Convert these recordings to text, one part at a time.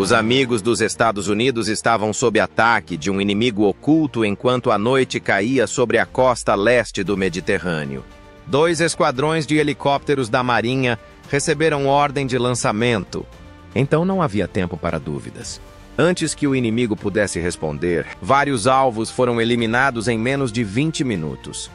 Os amigos dos Estados Unidos estavam sob ataque de um inimigo oculto enquanto a noite caía sobre a costa leste do Mediterrâneo. 2 esquadrões de helicópteros da Marinha receberam ordem de lançamento. Então não havia tempo para dúvidas. Antes que o inimigo pudesse responder, vários alvos foram eliminados em menos de 20 minutos.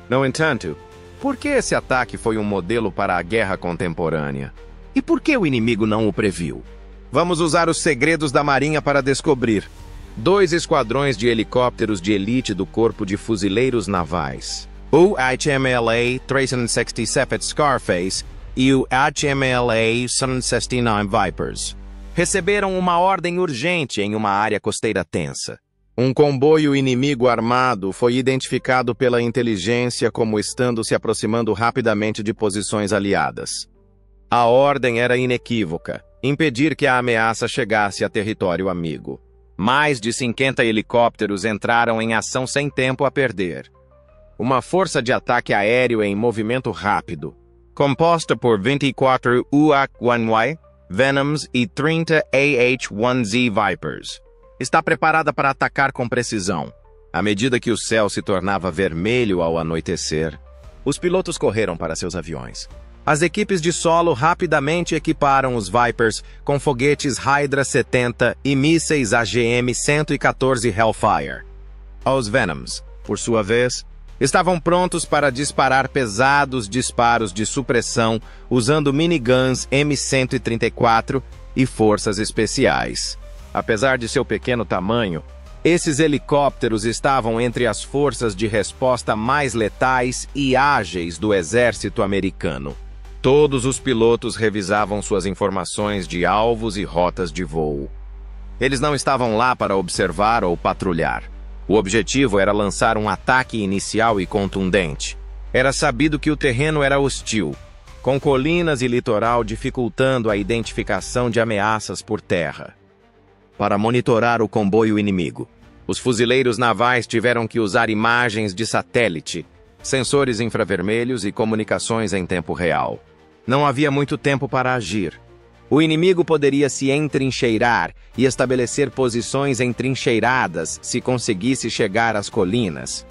No entanto, por que esse ataque foi um modelo para a guerra contemporânea? E por que o inimigo não o previu? Vamos usar os segredos da Marinha para descobrir. 2 esquadrões de helicópteros de elite do Corpo de Fuzileiros Navais, o HMLA 367 Scarface e o HMLA 169 Vipers, receberam uma ordem urgente em uma área costeira tensa. Um comboio inimigo armado foi identificado pela inteligência como estando se aproximando rapidamente de posições aliadas. A ordem era inequívoca: impedir que a ameaça chegasse a território amigo. Mais de 50 helicópteros entraram em ação sem tempo a perder. Uma força de ataque aéreo em movimento rápido, composta por 24 UAC-1Y, Venoms e 30 AH-1Z Vipers, está preparada para atacar com precisão. À medida que o céu se tornava vermelho ao anoitecer, os pilotos correram para seus aviões. As equipes de solo rapidamente equiparam os Vipers com foguetes Hydra 70 e mísseis AGM-114 Hellfire. Os Venoms, por sua vez, estavam prontos para disparar pesados disparos de supressão usando miniguns M134 e forças especiais. Apesar de seu pequeno tamanho, esses helicópteros estavam entre as forças de resposta mais letais e ágeis do exército americano. Todos os pilotos revisavam suas informações de alvos e rotas de voo. Eles não estavam lá para observar ou patrulhar. O objetivo era lançar um ataque inicial e contundente. Era sabido que o terreno era hostil, com colinas e litoral dificultando a identificação de ameaças por terra. Para monitorar o comboio inimigo, os fuzileiros navais tiveram que usar imagens de satélite, sensores infravermelhos e comunicações em tempo real. Não havia muito tempo para agir. O inimigo poderia se entrincheirar e estabelecer posições entrincheiradas se conseguisse chegar às colinas.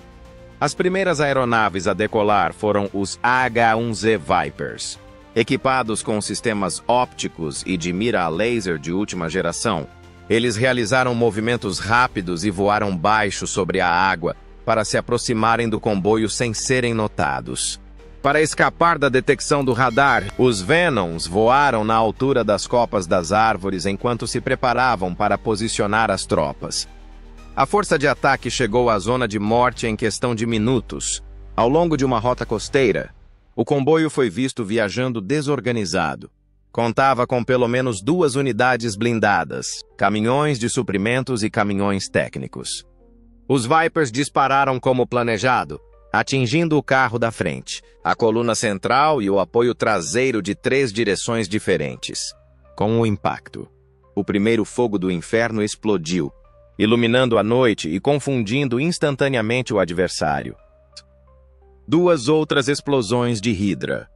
As primeiras aeronaves a decolar foram os H-1Z Vipers. Equipados com sistemas ópticos e de mira a laser de última geração, eles realizaram movimentos rápidos e voaram baixo sobre a água para se aproximarem do comboio sem serem notados. Para escapar da detecção do radar, os Venoms voaram na altura das copas das árvores enquanto se preparavam para posicionar as tropas. A força de ataque chegou à zona de morte em questão de minutos. Ao longo de uma rota costeira, o comboio foi visto viajando desorganizado. Contava com pelo menos 2 unidades blindadas, caminhões de suprimentos e caminhões técnicos. Os Vipers dispararam como planejado, atingindo o carro da frente, a coluna central e o apoio traseiro de 3 direções diferentes. Com o impacto, o primeiro fogo do inferno explodiu, iluminando a noite e confundindo instantaneamente o adversário. 2 outras explosões de Hydra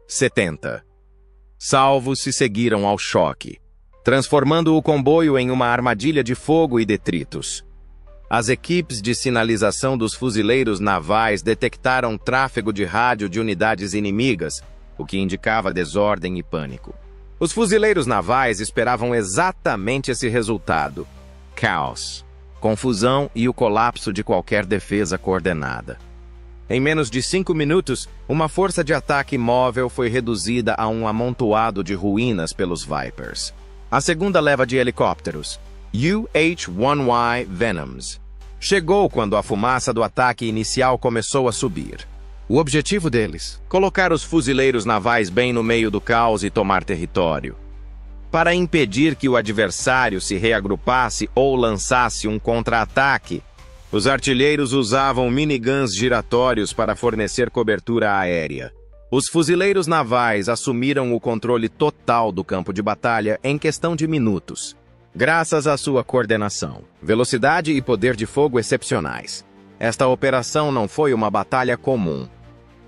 70. Salvos se seguiram ao choque, transformando o comboio em uma armadilha de fogo e detritos. As equipes de sinalização dos fuzileiros navais detectaram tráfego de rádio de unidades inimigas, o que indicava desordem e pânico. Os fuzileiros navais esperavam exatamente esse resultado: caos, confusão e o colapso de qualquer defesa coordenada. Em menos de 5 minutos, uma força de ataque móvel foi reduzida a um amontoado de ruínas pelos Vipers. A segunda leva de helicópteros, UH-1Y Venoms, chegou quando a fumaça do ataque inicial começou a subir. O objetivo deles: colocar os fuzileiros navais bem no meio do caos e tomar território. Para impedir que o adversário se reagrupasse ou lançasse um contra-ataque, os artilheiros usavam miniguns giratórios para fornecer cobertura aérea. Os fuzileiros navais assumiram o controle total do campo de batalha em questão de minutos, graças à sua coordenação, velocidade e poder de fogo excepcionais. Esta operação não foi uma batalha comum.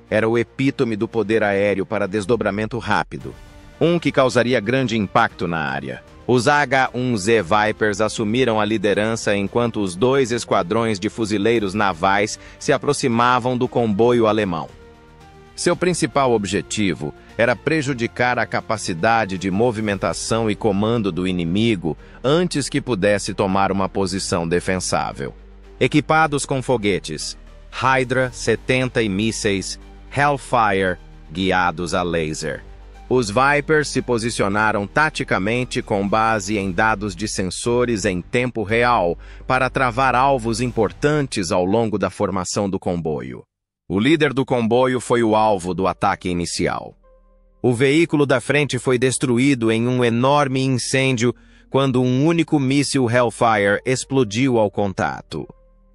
Era o epítome do poder aéreo para desdobramento rápido, um que causaria grande impacto na área. Os H-1Z Vipers assumiram a liderança enquanto os 2 esquadrões de fuzileiros navais se aproximavam do comboio alemão. Seu principal objetivo era prejudicar a capacidade de movimentação e comando do inimigo antes que pudesse tomar uma posição defensável. Equipados com foguetes Hydra 70 e mísseis Hellfire guiados a laser, os Vipers se posicionaram taticamente com base em dados de sensores em tempo real para travar alvos importantes ao longo da formação do comboio. O líder do comboio foi o alvo do ataque inicial. O veículo da frente foi destruído em um enorme incêndio quando um único míssil Hellfire explodiu ao contato.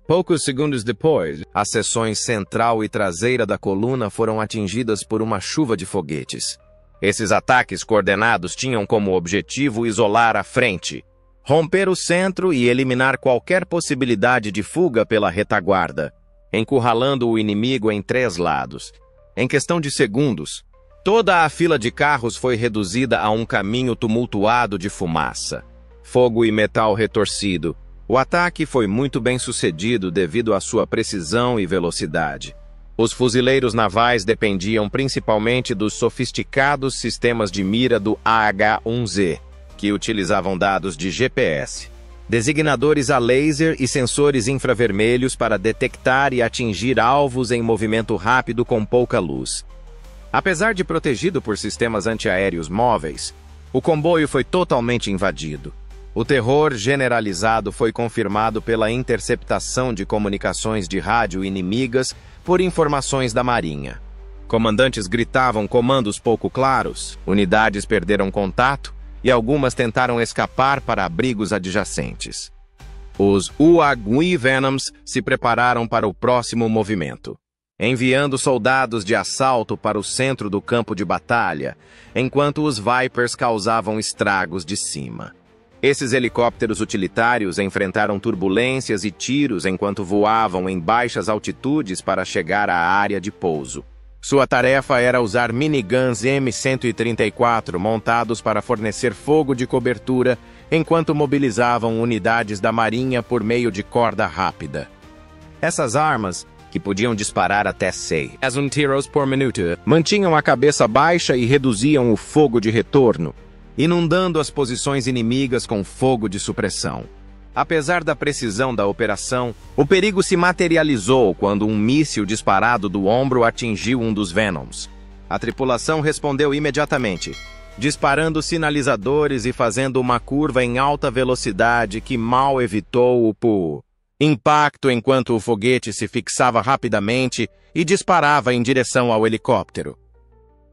Poucos segundos depois, as seções central e traseira da coluna foram atingidas por uma chuva de foguetes. Esses ataques coordenados tinham como objetivo isolar a frente, romper o centro e eliminar qualquer possibilidade de fuga pela retaguarda, encurralando o inimigo em 3 lados. Em questão de segundos, toda a fila de carros foi reduzida a um caminho tumultuado de fumaça, fogo e metal retorcido. O ataque foi muito bem sucedido devido à sua precisão e velocidade. Os fuzileiros navais dependiam principalmente dos sofisticados sistemas de mira do AH-1Z, que utilizavam dados de GPS, designadores a laser e sensores infravermelhos para detectar e atingir alvos em movimento rápido com pouca luz. Apesar de protegido por sistemas antiaéreos móveis, o comboio foi totalmente invadido. O terror generalizado foi confirmado pela interceptação de comunicações de rádio inimigas por informações da Marinha. Comandantes gritavam comandos pouco claros, unidades perderam contato e algumas tentaram escapar para abrigos adjacentes. Os UAGUI Venoms se prepararam para o próximo movimento, enviando soldados de assalto para o centro do campo de batalha, enquanto os Vipers causavam estragos de cima. Esses helicópteros utilitários enfrentaram turbulências e tiros enquanto voavam em baixas altitudes para chegar à área de pouso. Sua tarefa era usar miniguns M134 montados para fornecer fogo de cobertura enquanto mobilizavam unidades da Marinha por meio de corda rápida. Essas armas, que podiam disparar até 6 tiros por minuto, mantinham a cabeça baixa e reduziam o fogo de retorno, inundando as posições inimigas com fogo de supressão. Apesar da precisão da operação, o perigo se materializou quando um míssil disparado do ombro atingiu um dos Venoms. A tripulação respondeu imediatamente, disparando sinalizadores e fazendo uma curva em alta velocidade que mal evitou o impacto enquanto o foguete se fixava rapidamente e disparava em direção ao helicóptero.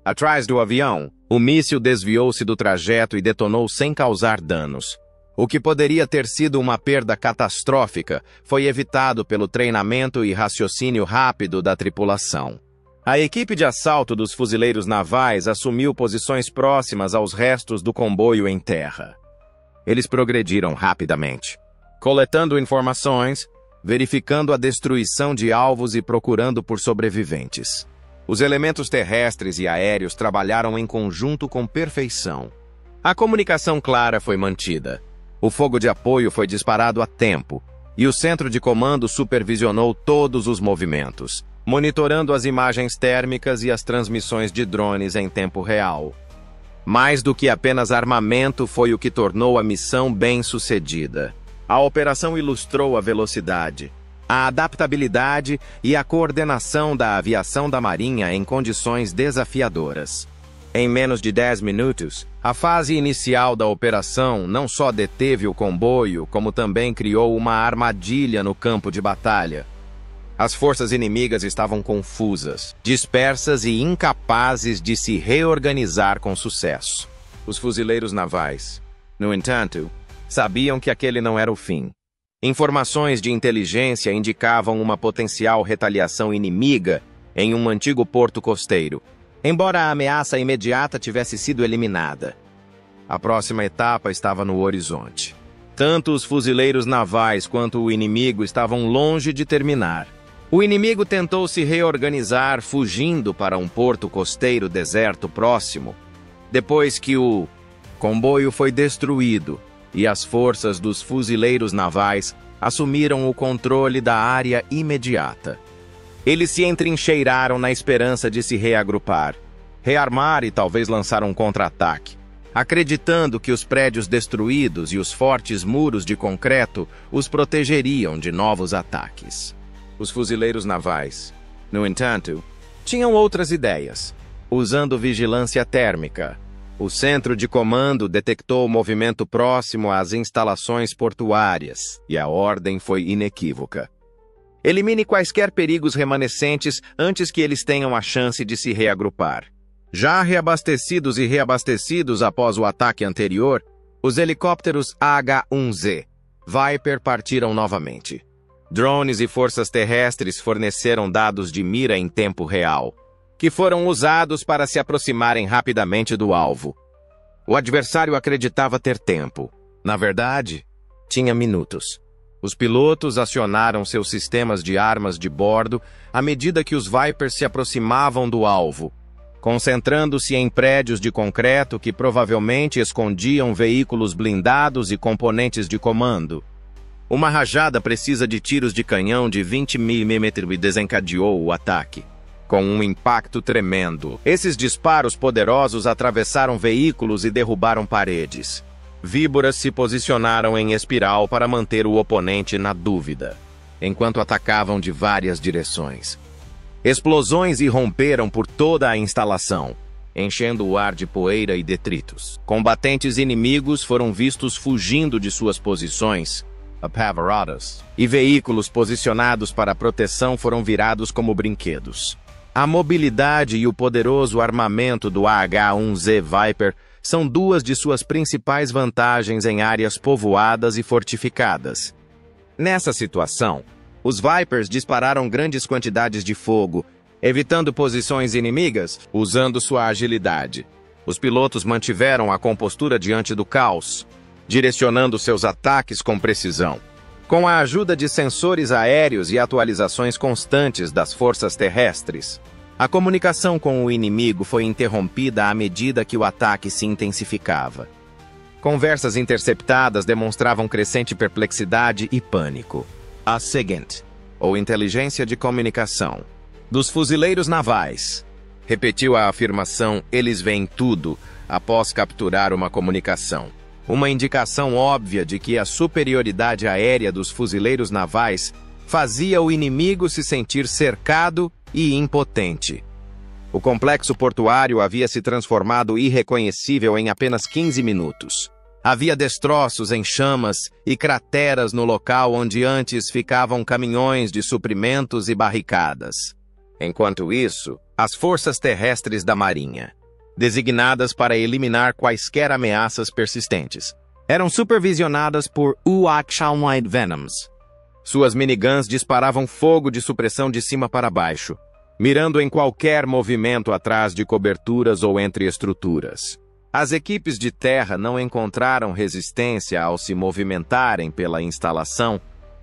Atrás do avião, o míssil desviou-se do trajeto e detonou sem causar danos. O que poderia ter sido uma perda catastrófica foi evitado pelo treinamento e raciocínio rápido da tripulação. A equipe de assalto dos fuzileiros navais assumiu posições próximas aos restos do comboio em terra. Eles progrediram rapidamente, coletando informações, verificando a destruição de alvos e procurando por sobreviventes. Os elementos terrestres e aéreos trabalharam em conjunto com perfeição. A comunicação clara foi mantida. O fogo de apoio foi disparado a tempo, e o centro de comando supervisionou todos os movimentos, monitorando as imagens térmicas e as transmissões de drones em tempo real. Mais do que apenas armamento foi o que tornou a missão bem-sucedida. A operação ilustrou a velocidade, a adaptabilidade e a coordenação da aviação da Marinha em condições desafiadoras. Em menos de 10 minutos, a fase inicial da operação não só deteve o comboio, como também criou uma armadilha no campo de batalha. As forças inimigas estavam confusas, dispersas e incapazes de se reorganizar com sucesso. Os fuzileiros navais, no entanto, sabiam que aquele não era o fim. Informações de inteligência indicavam uma potencial retaliação inimiga em um antigo porto costeiro, embora a ameaça imediata tivesse sido eliminada. A próxima etapa estava no horizonte. Tanto os fuzileiros navais quanto o inimigo estavam longe de terminar. O inimigo tentou se reorganizar fugindo para um porto costeiro deserto próximo, depois que o comboio foi destruído e as forças dos fuzileiros navais assumiram o controle da área imediata. Eles se entrincheiraram na esperança de se reagrupar, rearmar e talvez lançar um contra-ataque, acreditando que os prédios destruídos e os fortes muros de concreto os protegeriam de novos ataques. Os fuzileiros navais, no entanto, tinham outras ideias. Usando vigilância térmica, o centro de comando detectou o movimento próximo às instalações portuárias e a ordem foi inequívoca. Elimine quaisquer perigos remanescentes antes que eles tenham a chance de se reagrupar. Já reabastecidos e reabastecidos após o ataque anterior, os helicópteros H-1Z Viper partiram novamente. Drones e forças terrestres forneceram dados de mira em tempo real, que foram usados para se aproximarem rapidamente do alvo. O adversário acreditava ter tempo. Na verdade, tinha minutos. Os pilotos acionaram seus sistemas de armas de bordo à medida que os Vipers se aproximavam do alvo, concentrando-se em prédios de concreto que provavelmente escondiam veículos blindados e componentes de comando. Uma rajada precisa de tiros de canhão de 20 mm e desencadeou o ataque. Com um impacto tremendo, esses disparos poderosos atravessaram veículos e derrubaram paredes. Víboras se posicionaram em espiral para manter o oponente na dúvida, enquanto atacavam de várias direções. Explosões irromperam por toda a instalação, enchendo o ar de poeira e detritos. Combatentes inimigos foram vistos fugindo de suas posições, apavораdos, e veículos posicionados para proteção foram virados como brinquedos. A mobilidade e o poderoso armamento do H-1Z Viper são duas de suas principais vantagens em áreas povoadas e fortificadas. Nessa situação, os Vipers dispararam grandes quantidades de fogo, evitando posições inimigas, usando sua agilidade. Os pilotos mantiveram a compostura diante do caos, direcionando seus ataques com precisão. Com a ajuda de sensores aéreos e atualizações constantes das forças terrestres, a comunicação com o inimigo foi interrompida à medida que o ataque se intensificava. Conversas interceptadas demonstravam crescente perplexidade e pânico. A SIGINT, ou Inteligência de Comunicação, dos fuzileiros navais, repetiu a afirmação "eles veem tudo" após capturar uma comunicação. Uma indicação óbvia de que a superioridade aérea dos fuzileiros navais fazia o inimigo se sentir cercado e impotente. O complexo portuário havia se transformado irreconhecível em apenas 15 minutos. Havia destroços em chamas e crateras no local onde antes ficavam caminhões de suprimentos e barricadas. Enquanto isso, as forças terrestres da Marinha, designadas para eliminar quaisquer ameaças persistentes, eram supervisionadas por U-Action Venoms. Suas miniguns disparavam fogo de supressão de cima para baixo, mirando em qualquer movimento atrás de coberturas ou entre estruturas. As equipes de terra não encontraram resistência ao se movimentarem pela instalação,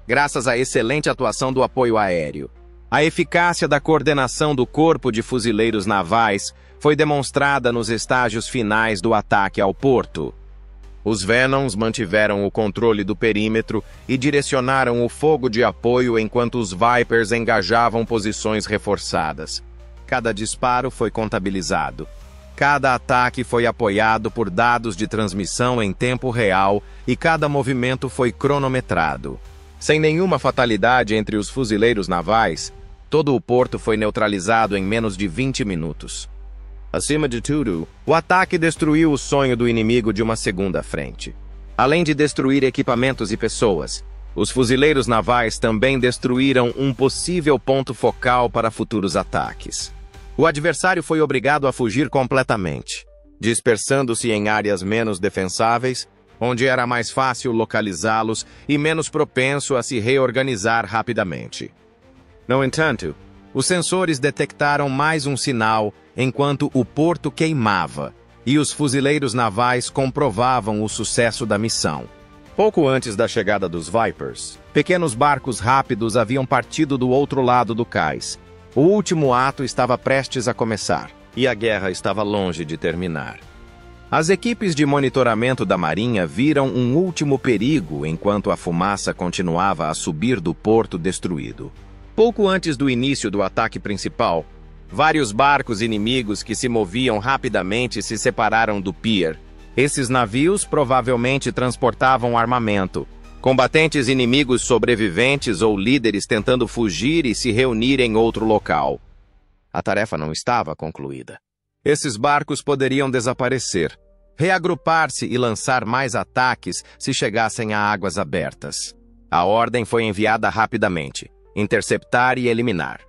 graças à excelente atuação do apoio aéreo. A eficácia da coordenação do Corpo de Fuzileiros Navais foi demonstrada nos estágios finais do ataque ao porto. Os Venoms mantiveram o controle do perímetro e direcionaram o fogo de apoio enquanto os Vipers engajavam posições reforçadas. Cada disparo foi contabilizado. Cada ataque foi apoiado por dados de transmissão em tempo real e cada movimento foi cronometrado. Sem nenhuma fatalidade entre os fuzileiros navais, todo o porto foi neutralizado em menos de 20 minutos. Acima de tudo, o ataque destruiu o sonho do inimigo de uma segunda frente. Além de destruir equipamentos e pessoas, os fuzileiros navais também destruíram um possível ponto focal para futuros ataques. O adversário foi obrigado a fugir completamente, dispersando-se em áreas menos defensáveis, onde era mais fácil localizá-los e menos propenso a se reorganizar rapidamente. No entanto, os sensores detectaram mais um sinal enquanto o porto queimava, e os fuzileiros navais comprovavam o sucesso da missão. Pouco antes da chegada dos Vipers, pequenos barcos rápidos haviam partido do outro lado do cais. O último ato estava prestes a começar, e a guerra estava longe de terminar. As equipes de monitoramento da Marinha viram um último perigo enquanto a fumaça continuava a subir do porto destruído. Pouco antes do início do ataque principal, vários barcos inimigos que se moviam rapidamente se separaram do pier. Esses navios provavelmente transportavam armamento, combatentes inimigos sobreviventes ou líderes tentando fugir e se reunir em outro local. A tarefa não estava concluída. Esses barcos poderiam desaparecer, reagrupar-se e lançar mais ataques se chegassem a águas abertas. A ordem foi enviada rapidamente: interceptar e eliminar.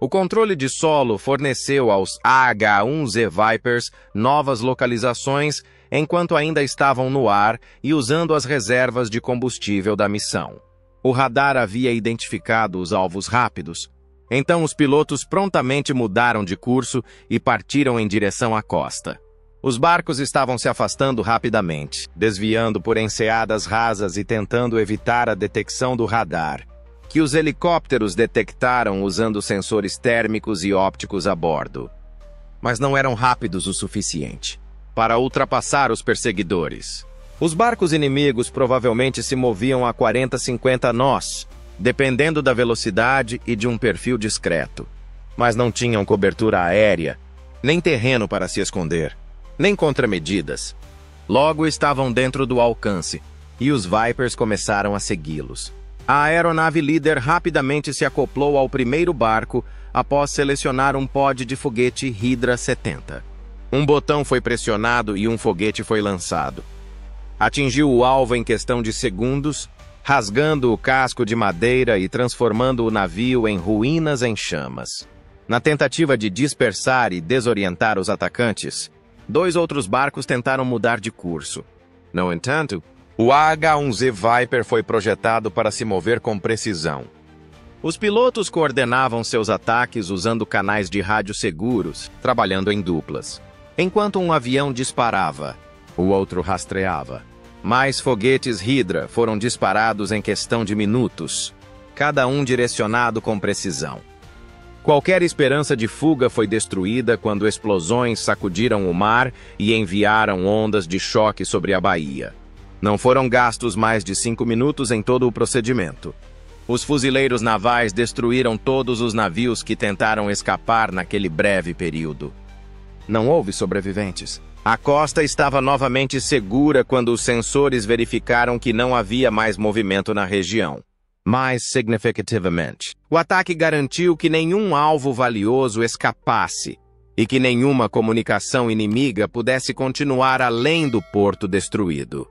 O controle de solo forneceu aos AH-1Z Vipers novas localizações enquanto ainda estavam no ar e usando as reservas de combustível da missão. O radar havia identificado os alvos rápidos. Então os pilotos prontamente mudaram de curso e partiram em direção à costa. Os barcos estavam se afastando rapidamente, desviando por enseadas rasas e tentando evitar a detecção do radar, que os helicópteros detectaram usando sensores térmicos e ópticos a bordo. Mas não eram rápidos o suficiente para ultrapassar os perseguidores. Os barcos inimigos provavelmente se moviam a 40-50 nós, dependendo da velocidade e de um perfil discreto. Mas não tinham cobertura aérea, nem terreno para se esconder, nem contramedidas. Logo estavam dentro do alcance, e os Vipers começaram a segui-los. A aeronave líder rapidamente se acoplou ao primeiro barco após selecionar um pod de foguete Hydra 70. Um botão foi pressionado e um foguete foi lançado. Atingiu o alvo em questão de segundos, rasgando o casco de madeira e transformando o navio em ruínas em chamas. Na tentativa de dispersar e desorientar os atacantes, 2 outros barcos tentaram mudar de curso. No entanto, o AH-1Z Viper foi projetado para se mover com precisão. Os pilotos coordenavam seus ataques usando canais de rádio seguros, trabalhando em duplas. Enquanto um avião disparava, o outro rastreava. Mais foguetes Hydra foram disparados em questão de minutos, cada um direcionado com precisão. Qualquer esperança de fuga foi destruída quando explosões sacudiram o mar e enviaram ondas de choque sobre a baía. Não foram gastos mais de 5 minutos em todo o procedimento. Os fuzileiros navais destruíram todos os navios que tentaram escapar naquele breve período. Não houve sobreviventes. A costa estava novamente segura quando os sensores verificaram que não havia mais movimento na região. Mais significativamente, o ataque garantiu que nenhum alvo valioso escapasse e que nenhuma comunicação inimiga pudesse continuar além do porto destruído.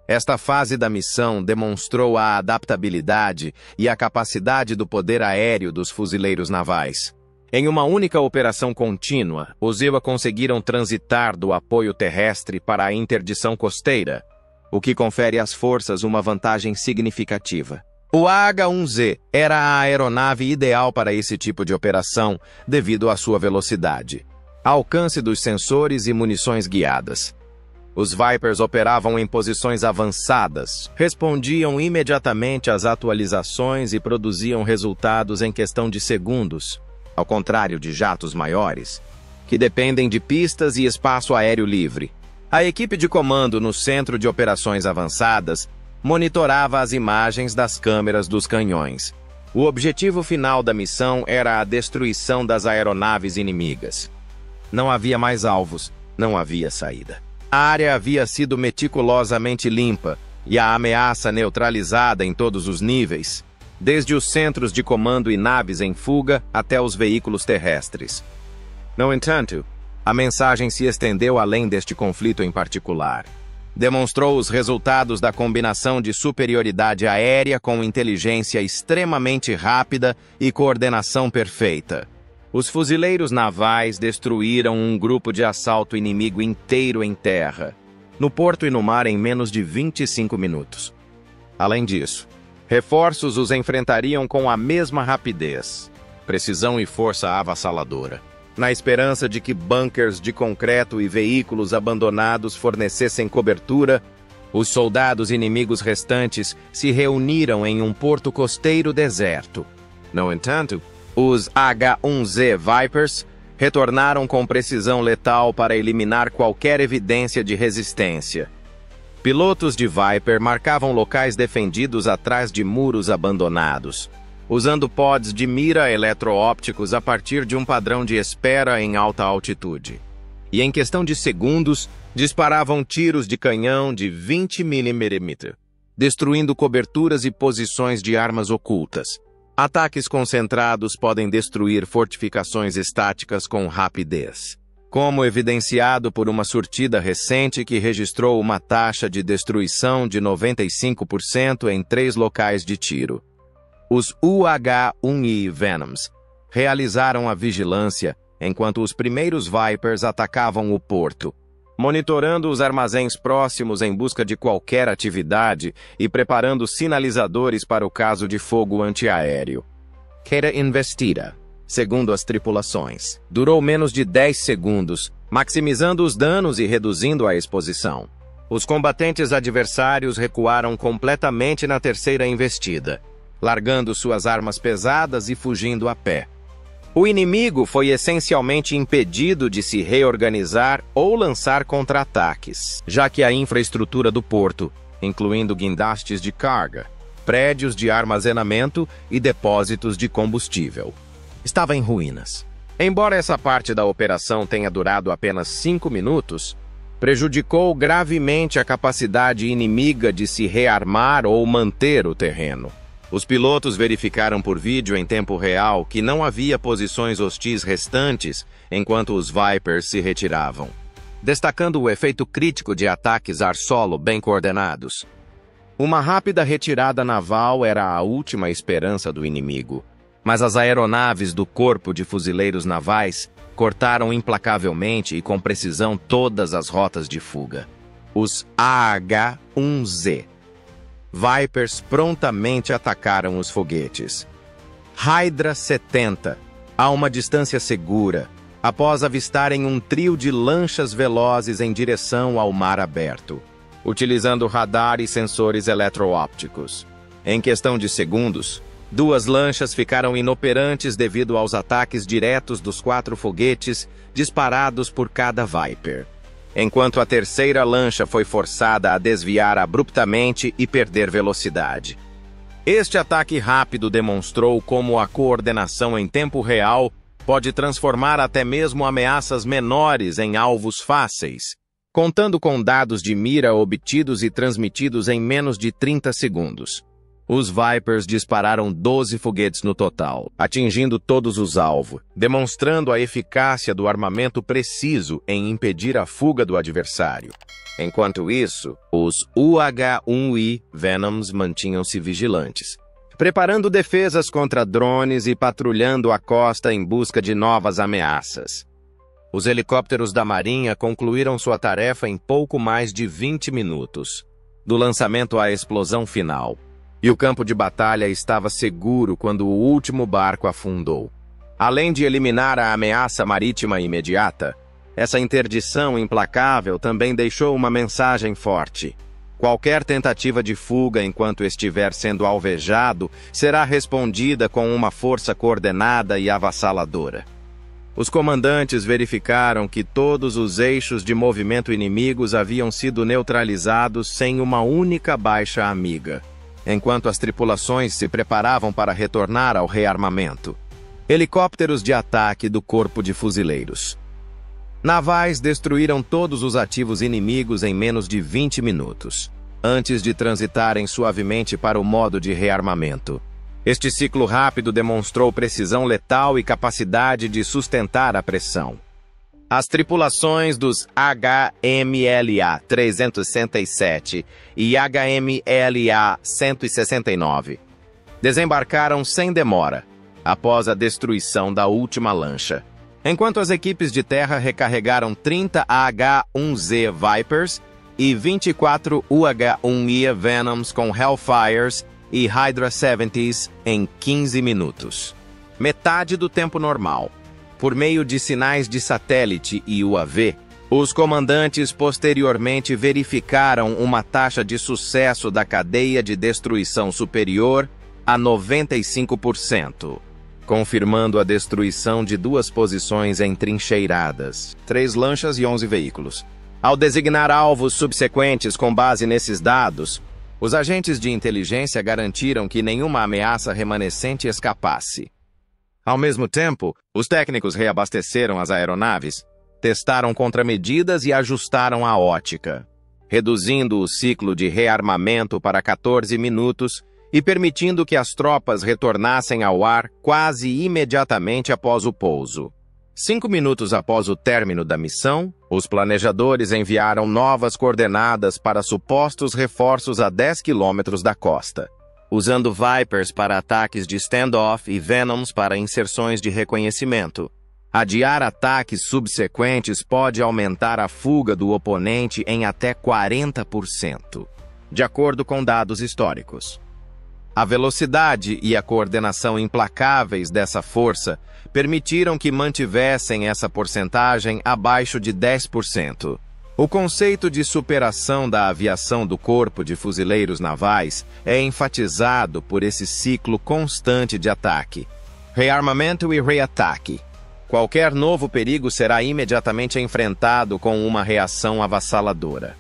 Esta fase da missão demonstrou a adaptabilidade e a capacidade do poder aéreo dos fuzileiros navais. Em uma única operação contínua, os EWA conseguiram transitar do apoio terrestre para a interdição costeira, o que confere às forças uma vantagem significativa. O AH-1Z era a aeronave ideal para esse tipo de operação devido à sua velocidade, alcance dos sensores e munições guiadas. Os Vipers operavam em posições avançadas, respondiam imediatamente às atualizações e produziam resultados em questão de segundos, ao contrário de jatos maiores, que dependem de pistas e espaço aéreo livre. A equipe de comando no Centro de Operações Avançadas monitorava as imagens das câmeras dos canhões. O objetivo final da missão era a destruição das aeronaves inimigas. Não havia mais alvos, não havia saída. A área havia sido meticulosamente limpa e a ameaça neutralizada em todos os níveis, desde os centros de comando e naves em fuga até os veículos terrestres. No entanto, a mensagem se estendeu além deste conflito em particular. Demonstrou os resultados da combinação de superioridade aérea com inteligência extremamente rápida e coordenação perfeita. Os fuzileiros navais destruíram um grupo de assalto inimigo inteiro em terra, no porto e no mar em menos de 25 minutos. Além disso, reforços os enfrentariam com a mesma rapidez, precisão e força avassaladora, na esperança de que bunkers de concreto e veículos abandonados fornecessem cobertura. Os soldados inimigos restantes se reuniram em um porto costeiro deserto. No entanto, os AH-1Z Vipers retornaram com precisão letal para eliminar qualquer evidência de resistência. Pilotos de Viper marcavam locais defendidos atrás de muros abandonados, usando pods de mira eletroópticos a partir de um padrão de espera em alta altitude. E em questão de segundos, disparavam tiros de canhão de 20 mm, destruindo coberturas e posições de armas ocultas. Ataques concentrados podem destruir fortificações estáticas com rapidez, como evidenciado por uma surtida recente que registrou uma taxa de destruição de 95% em 3 locais de tiro. Os UH-1I Venoms realizaram a vigilância enquanto os primeiros Vipers atacavam o porto, monitorando os armazéns próximos em busca de qualquer atividade e preparando sinalizadores para o caso de fogo antiaéreo. Queda investida, segundo as tripulações, durou menos de 10 segundos, maximizando os danos e reduzindo a exposição. Os combatentes adversários recuaram completamente na terceira investida, largando suas armas pesadas e fugindo a pé. O inimigo foi essencialmente impedido de se reorganizar ou lançar contra-ataques, já que a infraestrutura do porto, incluindo guindastes de carga, prédios de armazenamento e depósitos de combustível, estava em ruínas. Embora essa parte da operação tenha durado apenas 5 minutos, prejudicou gravemente a capacidade inimiga de se rearmar ou manter o terreno. Os pilotos verificaram por vídeo em tempo real que não havia posições hostis restantes enquanto os Vipers se retiravam, destacando o efeito crítico de ataques ar-solo bem coordenados. Uma rápida retirada naval era a última esperança do inimigo, mas as aeronaves do Corpo de Fuzileiros Navais cortaram implacavelmente e com precisão todas as rotas de fuga. Os AH-1Z Vipers prontamente atacaram os foguetes. Hydra 70, a uma distância segura, após avistarem um trio de lanchas velozes em direção ao mar aberto, utilizando radar e sensores eletroópticos. Em questão de segundos, 2 lanchas ficaram inoperantes devido aos ataques diretos dos 4 foguetes disparados por cada Viper, enquanto a terceira lancha foi forçada a desviar abruptamente e perder velocidade. Este ataque rápido demonstrou como a coordenação em tempo real pode transformar até mesmo ameaças menores em alvos fáceis, contando com dados de mira obtidos e transmitidos em menos de 30 segundos. Os Vipers dispararam 12 foguetes no total, atingindo todos os alvos, demonstrando a eficácia do armamento preciso em impedir a fuga do adversário. Enquanto isso, os UH-1I Venoms mantinham-se vigilantes, preparando defesas contra drones e patrulhando a costa em busca de novas ameaças. Os helicópteros da Marinha concluíram sua tarefa em pouco mais de 20 minutos, do lançamento à explosão final. E o campo de batalha estava seguro quando o último barco afundou. Além de eliminar a ameaça marítima imediata, essa interdição implacável também deixou uma mensagem forte. Qualquer tentativa de fuga enquanto estiver sendo alvejado será respondida com uma força coordenada e avassaladora. Os comandantes verificaram que todos os eixos de movimento inimigos haviam sido neutralizados sem uma única baixa amiga, enquanto as tripulações se preparavam para retornar ao rearmamento. Helicópteros de ataque do Corpo de Fuzileiros Navais destruíram todos os ativos inimigos em menos de 20 minutos, antes de transitarem suavemente para o modo de rearmamento. Este ciclo rápido demonstrou precisão letal e capacidade de sustentar a pressão. As tripulações dos HMLA-367 e HMLA-169 desembarcaram sem demora, após a destruição da última lancha, enquanto as equipes de terra recarregaram 30 AH-1Z Vipers e 24 UH-1I Venoms com Hellfires e Hydra 70s em 15 minutos, metade do tempo normal. Por meio de sinais de satélite e UAV, os comandantes posteriormente verificaram uma taxa de sucesso da cadeia de destruição superior a 95%. confirmando a destruição de 2 posições entrincheiradas, 3 lanchas e 11 veículos. Ao designar alvos subsequentes com base nesses dados, os agentes de inteligência garantiram que nenhuma ameaça remanescente escapasse. Ao mesmo tempo, os técnicos reabasteceram as aeronaves, testaram contramedidas e ajustaram a ótica, reduzindo o ciclo de rearmamento para 14 minutos e permitindo que as tropas retornassem ao ar quase imediatamente após o pouso. 5 minutos após o término da missão, os planejadores enviaram novas coordenadas para supostos reforços a 10 quilômetros da costa, usando Vipers para ataques de standoff e Venoms para inserções de reconhecimento. Adiar ataques subsequentes pode aumentar a fuga do oponente em até 40%, de acordo com dados históricos. A velocidade e a coordenação implacáveis dessa força permitiram que mantivessem essa porcentagem abaixo de 10%. O conceito de superação da aviação do Corpo de Fuzileiros Navais é enfatizado por esse ciclo constante de ataque, rearmamento e reataque. Qualquer novo perigo será imediatamente enfrentado com uma reação avassaladora.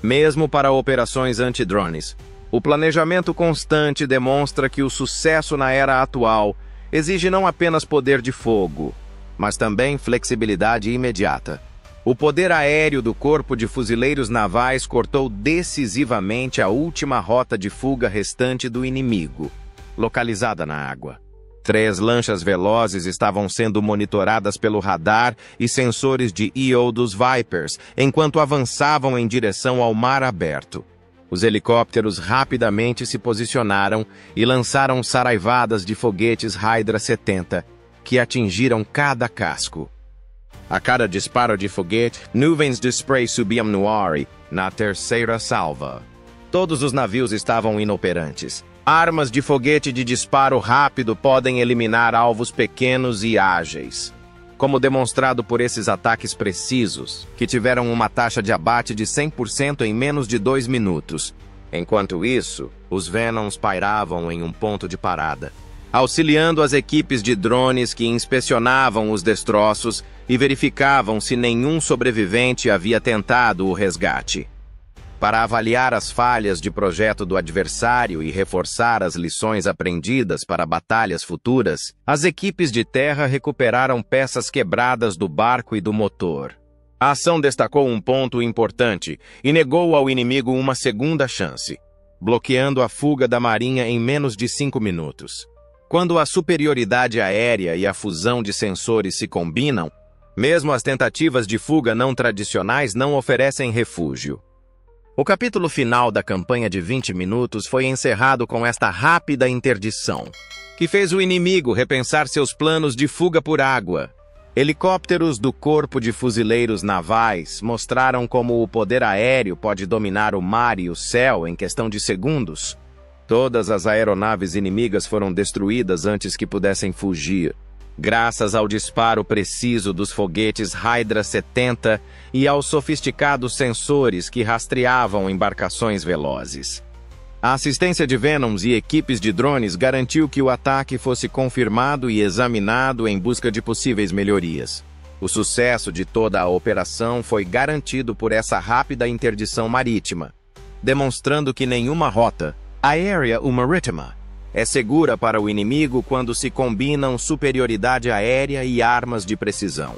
Mesmo para operações antidrones, o planejamento constante demonstra que o sucesso na era atual exige não apenas poder de fogo, mas também flexibilidade imediata. O poder aéreo do Corpo de Fuzileiros Navais cortou decisivamente a última rota de fuga restante do inimigo, localizada na água. 3 lanchas velozes estavam sendo monitoradas pelo radar e sensores de EO dos Vipers, enquanto avançavam em direção ao mar aberto. Os helicópteros rapidamente se posicionaram e lançaram saraivadas de foguetes Hydra 70, que atingiram cada casco. A cada disparo de foguete, nuvens de spray subiam no ar na terceira salva. Todos os navios estavam inoperantes. Armas de foguete de disparo rápido podem eliminar alvos pequenos e ágeis, como demonstrado por esses ataques precisos, que tiveram uma taxa de abate de 100% em menos de 2 minutos. Enquanto isso, os Venoms pairavam em um ponto de parada, auxiliando as equipes de drones que inspecionavam os destroços e verificavam se nenhum sobrevivente havia tentado o resgate. Para avaliar as falhas de projeto do adversário e reforçar as lições aprendidas para batalhas futuras, as equipes de terra recuperaram peças quebradas do barco e do motor. A ação destacou um ponto importante e negou ao inimigo uma segunda chance, bloqueando a fuga da marinha em menos de 5 minutos. Quando a superioridade aérea e a fusão de sensores se combinam, mesmo as tentativas de fuga não tradicionais não oferecem refúgio. O capítulo final da campanha de 20 minutos foi encerrado com esta rápida interdição, que fez o inimigo repensar seus planos de fuga por água. Helicópteros do Corpo de Fuzileiros Navais mostraram como o poder aéreo pode dominar o mar e o céu em questão de segundos. Todas as aeronaves inimigas foram destruídas antes que pudessem fugir, graças ao disparo preciso dos foguetes Hydra 70 e aos sofisticados sensores que rastreavam embarcações velozes. A assistência de Venoms e equipes de drones garantiu que o ataque fosse confirmado e examinado em busca de possíveis melhorias. O sucesso de toda a operação foi garantido por essa rápida interdição marítima, demonstrando que nenhuma rota, aérea ou marítima, é segura para o inimigo quando se combinam superioridade aérea e armas de precisão.